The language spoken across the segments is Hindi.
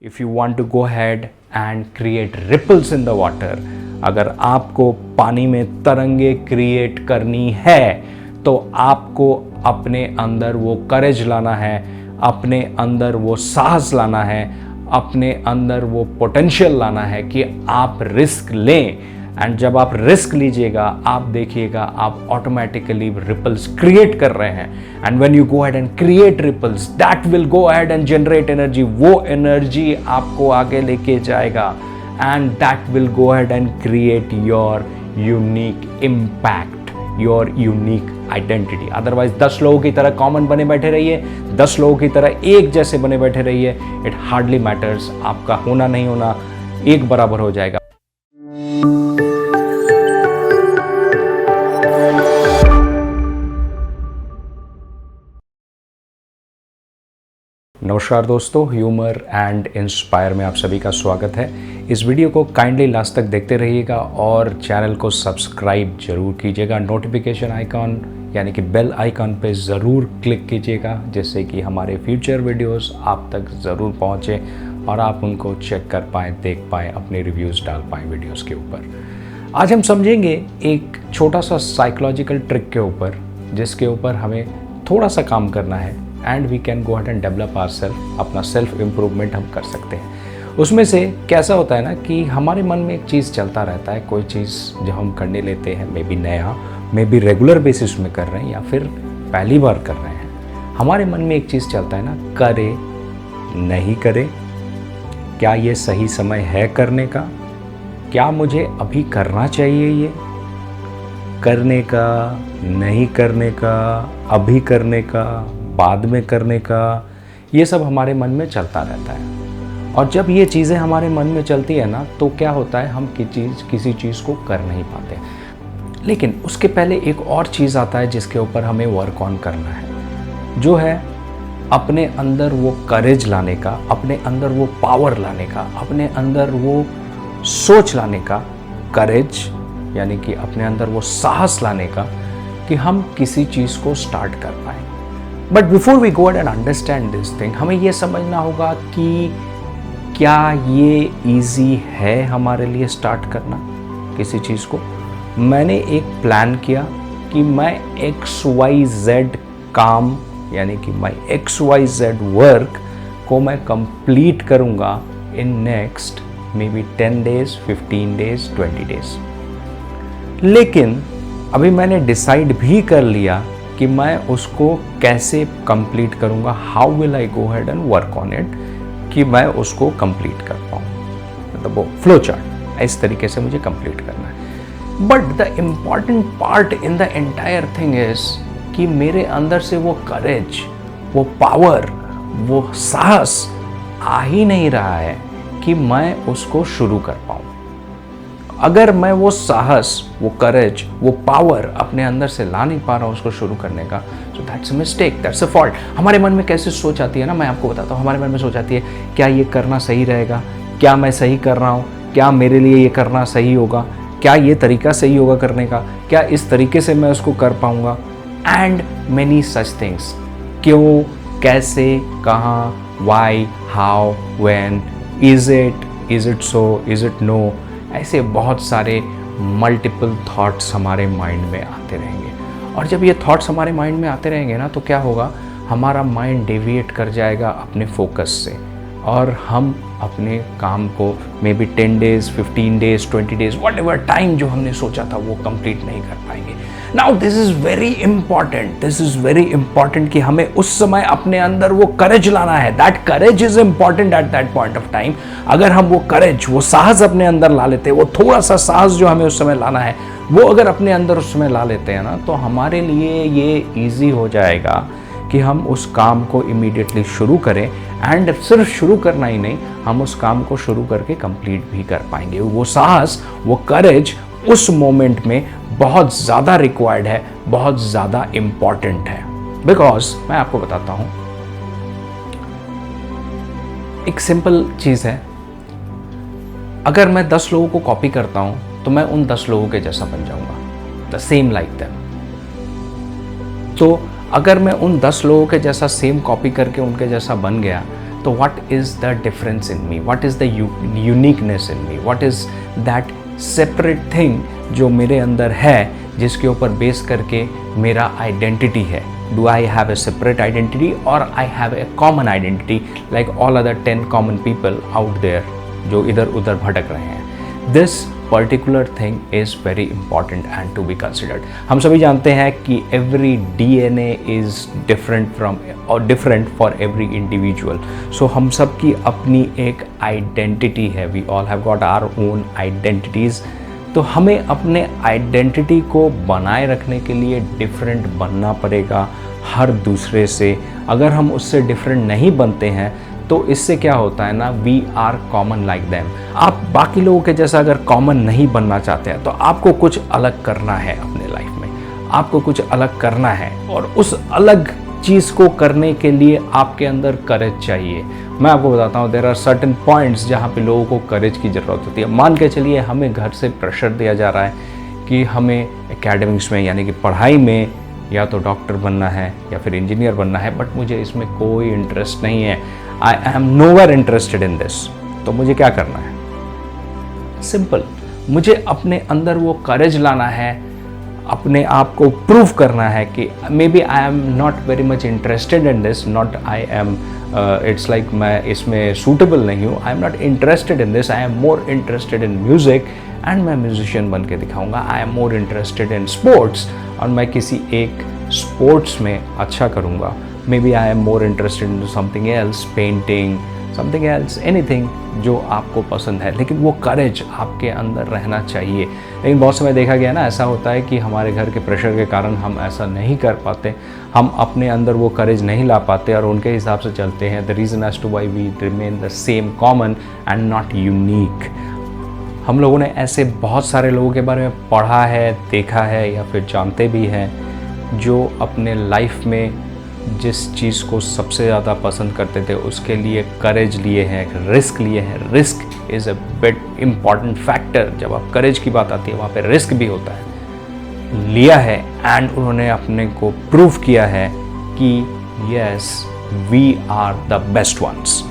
If you want to go ahead and create ripples in the water, अगर आपको पानी में तरंगे क्रिएट करनी है तो आपको अपने अंदर वो करेज लाना है, अपने अंदर वो साहस लाना है, अपने अंदर वो पोटेंशियल लाना है कि आप रिस्क लें। एंड जब आप रिस्क लीजिएगा आप देखिएगा आप ऑटोमेटिकली रिपल्स क्रिएट कर रहे हैं। And when you go ahead and create ripples, that will go ahead and generate energy. वो एनर्जी आपको आगे लेके जाएगा and that will go ahead and create your unique impact, your unique identity. Otherwise 10 लोगों की तरह कॉमन बने बैठे रहिए, 10 लोगों की तरह एक जैसे बने बैठे रहिए, इट हार्डली मैटर्स। आपका होना नहीं होना एक बराबर हो जाएगा। नमस्कार दोस्तों, ह्यूमर एंड इंस्पायर में आप सभी का स्वागत है। इस वीडियो को काइंडली लास्ट तक देखते रहिएगा और चैनल को सब्सक्राइब जरूर कीजिएगा। नोटिफिकेशन आइकॉन यानी कि बेल आइकॉन पे ज़रूर क्लिक कीजिएगा जिससे कि हमारे फ्यूचर वीडियोस आप तक ज़रूर पहुँचे और आप उनको चेक कर पाएँ, देख पाएँ, अपने रिव्यूज़ डाल पाएँ वीडियोज़ के ऊपर। आज हम समझेंगे एक छोटा सा साइकोलॉजिकल ट्रिक के ऊपर जिसके ऊपर हमें थोड़ा सा काम करना है and we can go ahead and develop our self. अपना सेल्फ इम्प्रूवमेंट हम कर सकते हैं। उसमें से कैसा होता है ना कि हमारे मन में एक चीज़ चलता रहता है, कोई चीज़ जो हम करने लेते हैं, मे बी नया, मे बी रेगुलर बेसिस में कर रहे हैं या फिर पहली बार कर रहे हैं। हमारे मन में एक चीज़ चलता है ना, करे नहीं करे, क्या ये सही समय है करने का, क्या मुझे अभी करना चाहिए, ये करने का, नहीं करने का, अभी करने का, बाद में करने का, ये सब हमारे मन में चलता रहता है। और जब ये चीज़ें हमारे मन में चलती है ना तो क्या होता है, हम किसी चीज़ को कर नहीं पाते। लेकिन उसके पहले एक और चीज़ आता है जिसके ऊपर हमें वर्क ऑन करना है, जो है अपने अंदर वो करेज लाने का, अपने अंदर वो पावर लाने का, अपने अंदर वो सोच लाने का, करेज यानी कि अपने अंदर वो साहस लाने का कि हम किसी चीज़ को स्टार्ट कर पाएँ। But before we go and understand this thing, हमें ये समझना होगा कि क्या ये इजी है हमारे लिए स्टार्ट करना किसी चीज़ को। मैंने एक प्लान किया कि मैं XYZ काम यानी कि मैं XYZ वर्क को मैं कंप्लीट करूँगा in next may be 10 days, 15 days, 20 days. लेकिन अभी मैंने डिसाइड भी कर लिया कि मैं उसको कैसे कंप्लीट करूँगा, how will I go head and work on it, कि मैं उसको कंप्लीट कर पाऊँ। मतलब वो फ्लो चार्ट इस तरीके से मुझे कंप्लीट करना है। But the important part in the entire thing is कि मेरे अंदर से वो करेज, वो पावर, वो साहस आ ही नहीं रहा है कि मैं उसको शुरू कर पाऊँ। अगर मैं वो साहस, वो करेज, वो पावर अपने अंदर से ला नहीं पा रहा हूँ उसको शुरू करने का, so that's a mistake, that's a fault. हमारे मन में कैसे सोच आती है ना, मैं आपको बताता हूँ। हमारे मन में सोच आती है, क्या ये करना सही रहेगा, क्या मैं सही कर रहा हूँ, क्या मेरे लिए ये करना सही होगा, क्या ये तरीका सही होगा करने का, क्या इस तरीके से मैं उसको कर पाऊँगा, एंड मैनी सच थिंग्स। क्यों, कैसे, कहाँ, why, how, when, is it so, is it no, ऐसे बहुत सारे मल्टीपल थॉट्स हमारे माइंड में आते रहेंगे। और जब ये थॉट्स हमारे माइंड में आते रहेंगे ना तो क्या होगा, हमारा माइंड डेविएट कर जाएगा अपने फोकस से और हम अपने काम को may be 10 days, 15 days, 20 days, what ever time जो हमने सोचा था वो कंप्लीट नहीं कर पाएंगे। Now this is very important कि हमें उस समय अपने अंदर वो करेज लाना है। That courage is important at that point of time. अगर हम वो करेज, वो साहस अपने अंदर ला लेते हैं, वो थोड़ा सा साहस जो हमें उस समय लाना है वो अगर अपने अंदर उस समय ला लेते हैं ना तो हमारे लिए ये ईजी हो जाएगा कि हम उस काम को इमीडिएटली शुरू करें। एंड सिर्फ शुरू करना ही नहीं, हम उस काम को शुरू करके कंप्लीट भी कर पाएंगे। वो साहस, वो करेज उस मोमेंट में बहुत ज़्यादा रिक्वायर्ड है, बहुत ज़्यादा इम्पॉर्टेंट है। बिकॉज मैं आपको बताता हूँ, एक सिंपल चीज़ है, अगर मैं 10 लोगों को कॉपी करता हूँ तो मैं उन 10 लोगों के जैसा बन जाऊँगा, द सेम लाइक दैम। तो अगर मैं उन 10 लोगों के जैसा सेम कॉपी करके उनके जैसा बन गया तो what is the difference in me, what is the uniqueness in me, what is that separate thing जो मेरे अंदर है, जिसके ऊपर बेस करके मेरा आइडेंटिटी है. Do I have a separate identity और I have a common identity like all other 10 common people out there जो इधर उधर भटक रहे हैं. This particular thing is very important and to be considered. हम सभी जानते हैं कि every DNA is different from और different for every individual. So हम सब की अपनी एक आइडेंटिटी है. We all have got our own identities. तो हमें अपने आइडेंटिटी को बनाए रखने के लिए डिफरेंट बनना पड़ेगा हर दूसरे से. अगर हम उससे डिफरेंट नहीं बनते हैं तो इससे क्या होता है ना, we are common like them. आप बाकी लोगों के जैसा अगर कॉमन नहीं बनना चाहते हैं तो आपको कुछ अलग करना है अपने लाइफ में. आपको कुछ अलग करना है और उस अलग चीज़ को करने के लिए आपके अंदर करेज चाहिए. मैं आपको बताता हूँ, देयर आर सर्टेन पॉइंट्स जहाँ पे लोगों को करेज की ज़रूरत होती है. मान के चलिए हमें घर से प्रेशर दिया जा रहा है कि हमें एकेडमिक्स में यानी कि पढ़ाई में या तो डॉक्टर बनना है या फिर इंजीनियर बनना है, बट मुझे इसमें कोई इंटरेस्ट नहीं है. I am nowhere interested in this. तो मुझे क्या करना है? सिंपल, मुझे अपने अंदर वो करेज लाना है, अपने आप को प्रूव करना है कि maybe I am not very much interested in this, not I am it's like मैं इसमें सूटेबल नहीं हूँ. I am not interested in this, I am more interested in music and मैं म्यूजिशियन बन के दिखाऊंगा. I am more interested in sports और मैं किसी एक स्पोर्ट्स में अच्छा करूँगा. Maybe I am more interested in something else, painting, something else, anything जो आपको पसंद है. लेकिन वो करेज आपके अंदर रहना चाहिए. लेकिन बहुत समय देखा गया ना, ऐसा होता है कि हमारे घर के प्रेशर के कारण हम ऐसा नहीं कर पाते, हम अपने अंदर वो करेज नहीं ला पाते और उनके हिसाब से चलते हैं. The reason as to why we remain the same common and not unique. हम लोगों ने ऐसे बहुत सारे लोगों के बारे में पढ़ा है, देखा है या फिर जानते भी हैं जो अपने लाइफ में जिस चीज़ को सबसे ज़्यादा पसंद करते थे उसके लिए करेज लिए हैं, रिस्क लिए हैं. Risk is a bit important factor. जब आप करेज की बात आती है वहाँ पे रिस्क भी होता है. लिया है एंड उन्होंने अपने को प्रूव किया है कि yes we are the best ones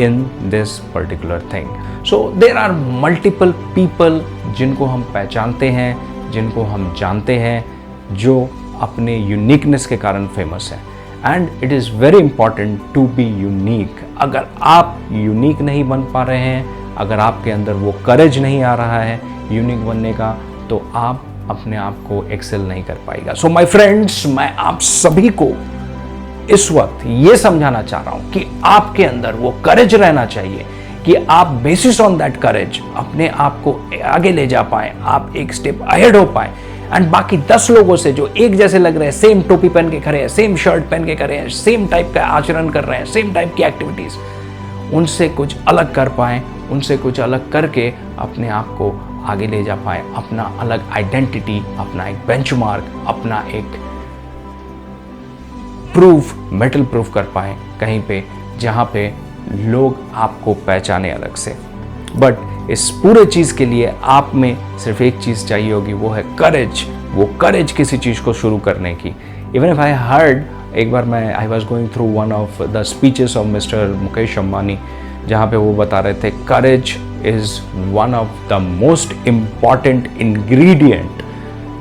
in this particular thing. So there are multiple people जिनको हम पहचानते हैं, जिनको हम जानते हैं, जो अपने यूनिकनेस के कारण फेमस है. And it is very important to be unique. अगर आप यूनिक नहीं बन पा रहे हैं, अगर आपके अंदर वो करेज नहीं आ रहा है यूनिक बनने का, तो आप अपने आप को एक्सेल नहीं कर पाएगा. सो माय फ्रेंड्स, मैं आप सभी को इस वक्त ये समझाना चाह रहा हूं कि आपके अंदर वो करेज रहना चाहिए कि आप बेसिस ऑन दैट करेज अपने आप को आगे ले जा पाए, आप एक स्टेप अहेड हो पाए एंड बाकी 10 लोगों से जो एक जैसे लग रहे हैं, सेम टोपी पहन के खड़े हैं, सेम शर्ट पहन के खड़े हैं, सेम टाइप का आचरण कर रहे हैं, सेम टाइप की एक्टिविटीज, उनसे कुछ अलग कर पाए, उनसे कुछ अलग करके अपने आप को आगे ले जा पाए, अपना अलग आइडेंटिटी, अपना एक बेंचमार्क, अपना एक प्रूफ, मेटल प्रूफ कर पाए कहीं पे जहाँ पे लोग आपको पहचाने अलग से. बट इस पूरे चीज़ के लिए आप में सिर्फ एक चीज़ चाहिए होगी, वो है करेज. वो करेज किसी चीज़ को शुरू करने की. इवन इफ आई हर्ड, एक बार मैं I was going through one of the speeches of mister Mukesh Ambani, जहाँ पे वो बता रहे थे करेज is one of the most important ingredient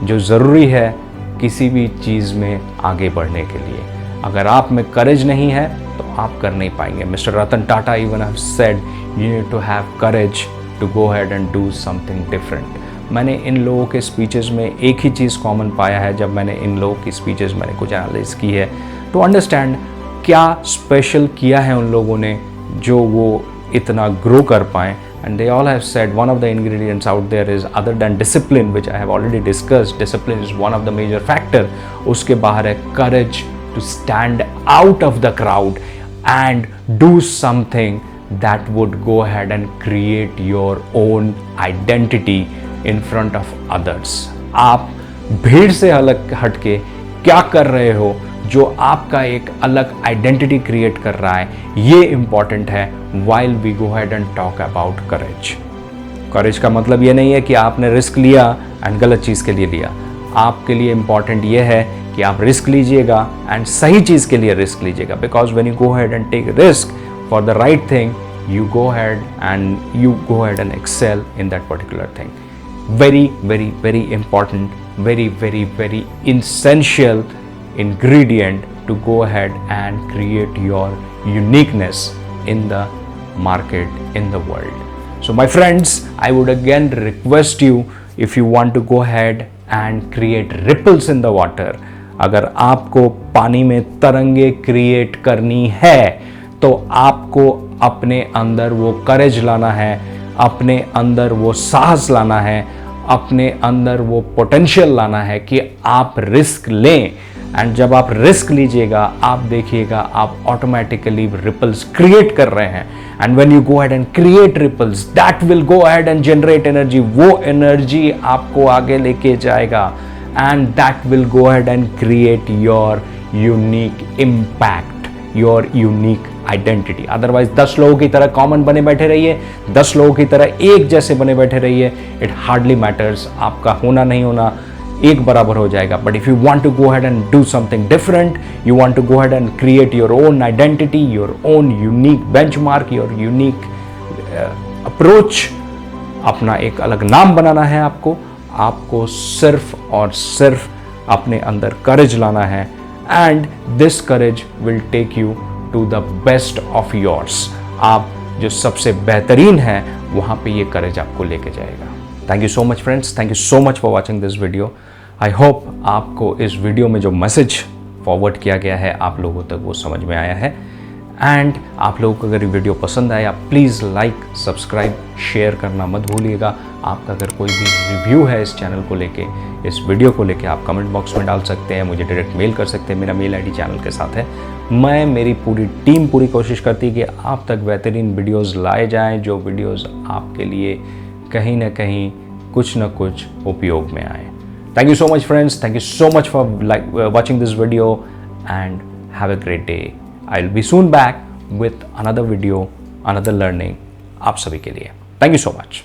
जो ज़रूरी है किसी भी चीज़ में आगे बढ़ने के लिए. अगर आप में करेज नहीं है तो आप कर नहीं पाएंगे. Mister Ratan Tata even have said you need to have courage to go ahead and do something different. मैंने इन लोगों के स्पीचेस में एक ही चीज़ कॉमन पाया है. जब मैंने इन लोगों की स्पीचेस मैंने कुछ एनालिसिस की है टू अंडरस्टैंड क्या स्पेशल किया है उन लोगों ने जो वो इतना ग्रो कर पाएँ. And they all have said one of the ingredients out there is other than discipline, which I have already discussed. Discipline is one of the major factor. उसके बाहर है courage to stand out of the crowd and do something that would go ahead and create your own identity in front of others. आप भीड़ से अलग हटके क्या कर रहे हो जो आपका एक अलग आइडेंटिटी क्रिएट कर रहा है, ये इंपॉर्टेंट है. while we go ahead and talk about courage. करेज का मतलब ये नहीं है कि आपने रिस्क लिया एंड गलत चीज़ के लिए लिया. आपके लिए इंपॉर्टेंट ये है कि आप रिस्क लीजिएगा एंड सही चीज़ के लिए रिस्क लीजिएगा. Because when you go ahead and take risk, for the right thing, you go ahead and excel in that particular thing. Very, very, very important, very, very, very essential ingredient to go ahead and create your uniqueness in the market, in the world. So my friends, I would again request you, if you want to go ahead and create ripples in the water, अगर आपको पानी में तरंगे क्रिएट करनी है तो आपको अपने अंदर वो करेज लाना है, अपने अंदर वो साहस लाना है, अपने अंदर वो पोटेंशियल लाना है कि आप रिस्क लें। एंड जब आप रिस्क लीजिएगा, आप देखिएगा आप ऑटोमेटिकली रिपल्स क्रिएट कर रहे हैं। And when you go ahead and create ripples, that will go ahead and generate energy. वो एनर्जी आपको आगे लेके जाएगा and that will go ahead and create your unique impact, your unique identity. Otherwise 10 लोगों की तरह कॉमन बने बैठे रहिए, 10 लोगों की तरह एक जैसे बने बैठे रहिए, इट हार्डली मैटर्स। आपका होना नहीं होना एक बराबर हो जाएगा। But if you want to go ahead and do something different, you want to go ahead and create your own identity, your own unique benchmark, your unique approach, अपना एक अलग नाम बनाना है आपको सिर्फ और सिर्फ अपने अंदर करेज लाना है। And this courage will take you to the best of yours. आप जो सबसे बेहतरीन है वहाँ पे ये करेज आपको लेके जाएगा। Thank you so much friends, thank you so much for watching this video. I hope आपको इस वीडियो में जो मैसेज फॉरवर्ड किया गया है आप लोगों तक वो समझ में आया है। एंड आप लोगों को अगर ये वीडियो पसंद आया, प्लीज़ लाइक, सब्सक्राइब, शेयर करना मत भूलिएगा। आपका अगर कोई भी रिव्यू है इस चैनल को लेके, इस वीडियो को लेके, आप कमेंट बॉक्स में डाल सकते हैं, मुझे डायरेक्ट मेल कर सकते हैं। मेरा मेल आईडी चैनल के साथ है। मेरी पूरी टीम पूरी कोशिश करती है कि आप तक बेहतरीन वीडियोज़ लाए जाएँ, जो वीडियोज़ आपके लिए कहीं ना कहीं कुछ ना कुछ उपयोग में आए। Thank you so much friends, thank you so much for watching this video and have a great day. I'll be soon back with another video, another learning आप सभी के लिए। Thank you so much.